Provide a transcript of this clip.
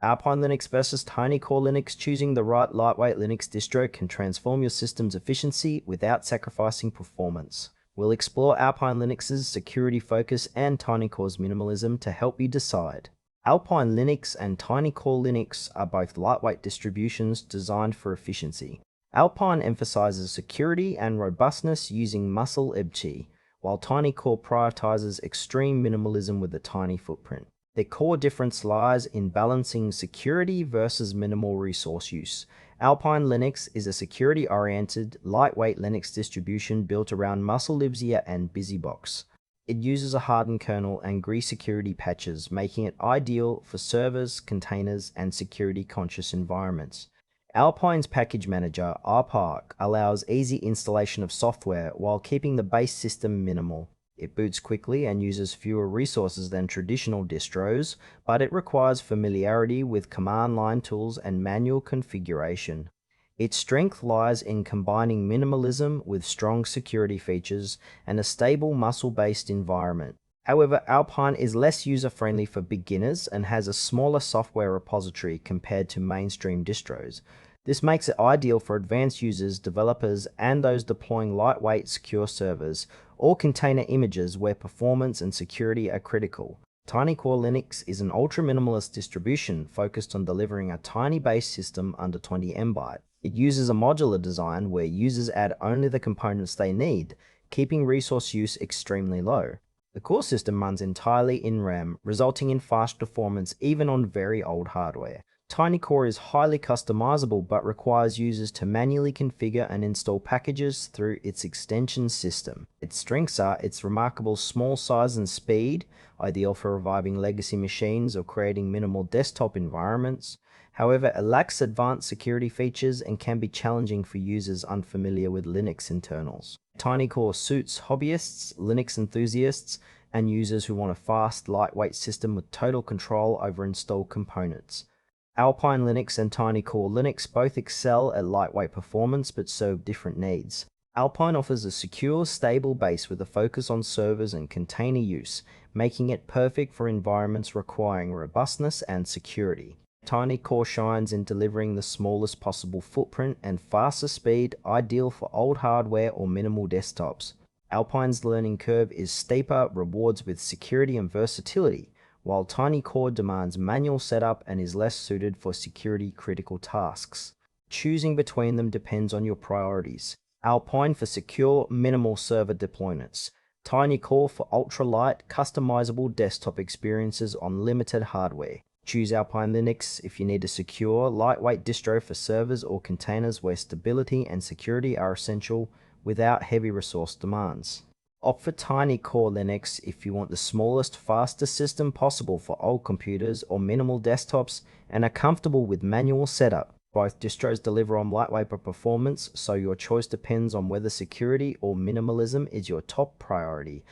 Alpine Linux versus Tiny Core Linux. Choosing the right lightweight Linux distro can transform your system's efficiency without sacrificing performance. We'll explore Alpine Linux's security focus and Tiny Core's minimalism to help you decide. Alpine Linux and Tiny Core Linux are both lightweight distributions designed for efficiency. Alpine emphasizes security and robustness using muscle ibchi, while Tiny Core prioritizes extreme minimalism with a tiny footprint. Their core difference lies in balancing security versus minimal resource use. Alpine Linux is a security-oriented, lightweight Linux distribution built around muscle libc and busybox. It uses a hardened kernel and GRE security patches, making it ideal for servers, containers, and security-conscious environments. Alpine's package manager, Arpark, allows easy installation of software while keeping the base system minimal. It boots quickly and uses fewer resources than traditional distros, but it requires familiarity with command line tools and manual configuration. Its strength lies in combining minimalism with strong security features and a stable muscle-based environment. However, Alpine is less user-friendly for beginners and has a smaller software repository compared to mainstream distros. This makes it ideal for advanced users, developers, and those deploying lightweight, secure servers or container images where performance and security are critical. Tiny Core Linux is an ultra-minimalist distribution focused on delivering a tiny base system under 20 MB. It uses a modular design where users add only the components they need, keeping resource use extremely low. The core system runs entirely in RAM, resulting in fast performance even on very old hardware. Tiny Core is highly customizable but requires users to manually configure and install packages through its extension system. Its strengths are its remarkable small size and speed, ideal for reviving legacy machines or creating minimal desktop environments. However, it lacks advanced security features and can be challenging for users unfamiliar with Linux internals. Tiny Core suits hobbyists, Linux enthusiasts, and users who want a fast, lightweight system with total control over installed components. Alpine Linux and Tiny Core Linux both excel at lightweight performance but serve different needs. Alpine offers a secure, stable base with a focus on servers and container use, making it perfect for environments requiring robustness and security. Tiny Core shines in delivering the smallest possible footprint and faster speed, ideal for old hardware or minimal desktops. Alpine's learning curve is steeper, rewards with security and versatility, while Tiny Core demands manual setup and is less suited for security-critical tasks. Choosing between them depends on your priorities. Alpine for secure, minimal server deployments. Tiny Core for ultra-light, customizable desktop experiences on limited hardware. Choose Alpine Linux if you need a secure, lightweight distro for servers or containers where stability and security are essential without heavy resource demands. Opt for Tiny Core Linux if you want the smallest, fastest system possible for old computers or minimal desktops and are comfortable with manual setup. Both distros deliver on lightweight performance, so your choice depends on whether security or minimalism is your top priority.